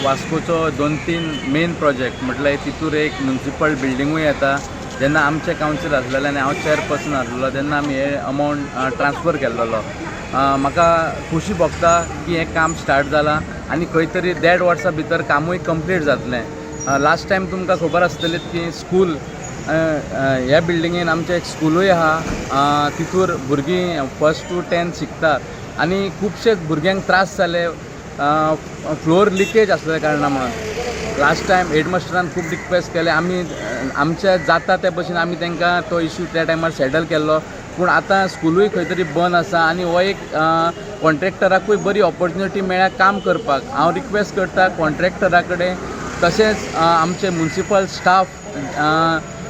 वास्कोचो 2-3 main project म्हटल्यार तितूर एक municipal बिल्डिंगूय येता. जेन्ना आमचे कावन्सील आसलेले आनी हांव चेअरपर्सन आसलेलो तेन्ना आमी हे अमावंट ट्रान्सफर केल्लो. म्हाका खुशी भोगता की हें काम स्टार्ट जालां आनी खंय तरी 1.5 वर्सां भितर कामूय कंप्लीट जातलें. लास्ट टायम तुमकां खबर आसतली की स्कूल ह्या बिल्डिंगेन आमचें एक स्कूलूय आहा. तितूर भुरगीं 1st to 10th शिकतात आनी खुबशे भुरग्यांक त्रास जाले फ्लोर लिकेज आसल्या कारणान म्हणून. लास्ट टायम हेडमास्टरान खूब रिक्वेस्ट केले. आमी आमचे जाता ते भशेन आमी तांकां तो इश्यू त्या टायमार सेटल केल्लो. पूण आतां स्कूलूय खंय तरी बंद आसा आनी हो एक कॉन्ट्रॅक्टराकूय बरी ऑपॉर्च्युनिटी मेळ्ळ्या काम करपाक. हांव रिक्वेस्ट करता कॉन्ट्रॅक्टरा कडेन तशेंच आमचे म्युनिसिपल स्टाफ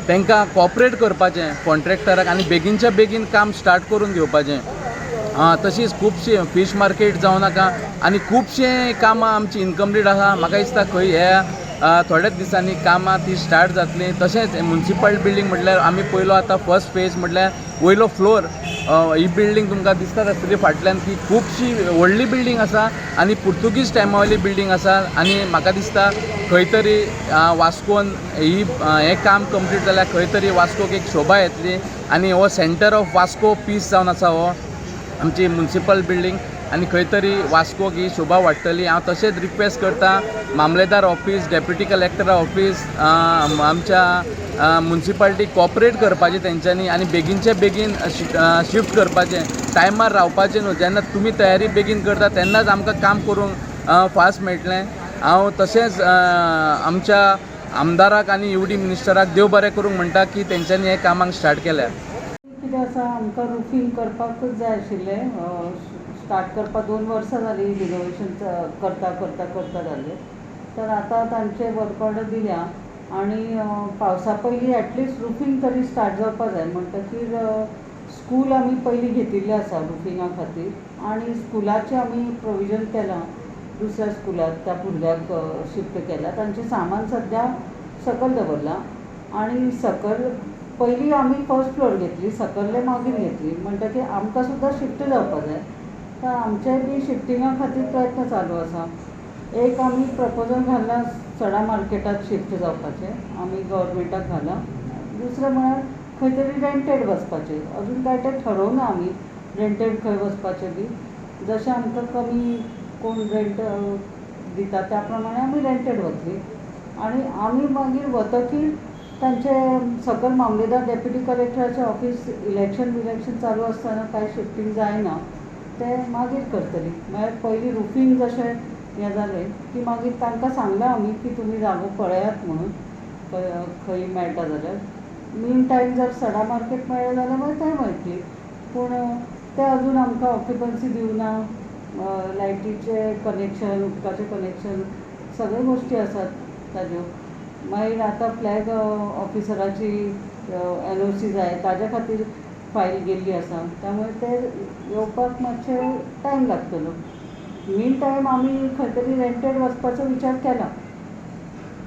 तांकां कॉपरेट करपाचें कॉन्ट्रॅक्टराक आनी बेगीनच्या बेगीन काम स्टार्ट करून घेवपाचें. तशीच खुबशी फीश मार्केट जावं नाका आनी खुबशे कामां आमची इनकम्प्लीट आसा. म्हाका दिसता खंय ह्या थोड्याच दिसांनी कामां ती स्टार्ट जातली. तशेंच म्युनिसिपल बिल्डींग म्हटल्यार आमी पयलो आतां फर्स्ट फेज म्हटल्यार वयलो फ्लोर. ही बिल्डींग तुमकां दिसता आसतली फाटल्यान की खुबशी व्हडली बिल्डींग आसा आनी पुर्तुगीज टायमा वयली बिल्डींग आसा. आनी म्हाका दिसता खंय तरी वास्कोन हें काम कंप्लीट जाल्यार खंय तरी वास्कोक एक शोभा येतली आनी हो सेंटर ऑफ वास्को पीस जावन आसा हो आमची म्युनिसिपल बिल्डींग आनी खंय तरी वास्कोक ही शोभा वाडटली. हांव तशेंच रिक्वेस्ट करता मामलेदार ऑफीस, डेप्युटी कलेक्टर ऑफीस, आमच्या म्युनिसिपालिटीक कॉपरेट करपाचें तेंच्यांनी आनी बेगीनचे बेगीन शिफ्ट करपाचें. टायमार रावपाचें न्हू. जेन्ना तुमी तयारी बेगीन करता तेन्नाच आमकां काम करूंक फास्ट मेळटलें. हांव तशेंच आमच्या आमदाराक आनी UD मिनिस्टराक देव बरें करूंक म्हणटा की तेंच्यांनी हें कामाक स्टार्ट केल्या. कितें आसा आमकां रुफींग करपाकूच जाय आशिल्लें. स्टार्ट करपाक 2 वर्सां जालीं रिनोवेशन करता जालें. तर आतां तांचे वर्क ऑर्डर दिल्या आनी पावसा पयलीं एटलिस्ट रुफींग तरी स्टार्ट जावपाक जाय. म्हणटकीर स्कूल आमी पयलीं घेतिल्लें आसा रुफिंगा खातीर आनी स्कुलाचें आमी प्रोविजन केलां. दुसऱ्या स्कुलाक त्या भुरग्याक शिफ्ट केला. तांचें सामान सद्या सकयल दवरलां आनी सकयल पयलीं आमी फर्स्ट फ्लोर घेतली, सकयल्ले मागीर घेतली. म्हणटकीर आमकां सुद्दां शिफ्ट जावपाक जाय. तर आमचे बी शिफ्टिंगा खातीर प्रयत्न चालू आसा. एक आमी प्रपोजल घाल्ला सडा मार्केटात शिफ्ट जावपाचें आमी गव्हर्मेंटाक घालां. दुसरें म्हळ्यार खंय तरी रेंटेड वचपाचें. अजून काय तें ठरोवना आमी रेंटेड खंय वचपाचें बी. जशें आमकां कमी कोण रेंट दिता त्या प्रमाणे आमी रेंटेड वतली आनी आमी मागीर वतकीर तांचे सकयल मामलेदार डेप्युटी कलेक्टराचें ऑफीस इलेक्शन चालू आसतना कांय शिफ्टींग जायना ते मागीर करतली. म्हळ्यार पयलीं रुफींग जशें हें जालें की मागीर तांकां सांगलां आमी की तुमी जागो पळयात म्हणून खंय मेळटा जाल्यार. मीन टायम जर सडा मार्केट मेळ्ळें जाल्यार मागीर थंय मेळटली. पूण ते अजून आमकां ऑक्युपन्सी दिवना. लायटीचें कनेक्शन, उदकाचें कनेक्शन सगळ्यो गोश्टी आसात ताज्यो. मागीर आतां फ्लॅग ऑफिसराची NOC जाय ताज्या खातीर फायल गेल्ली आसा. त्यामुळे ते येवपाक मातशें टायम लागतलो. मीन टायम आमी खंय तरी रेंटेड वचपाचो विचार केला.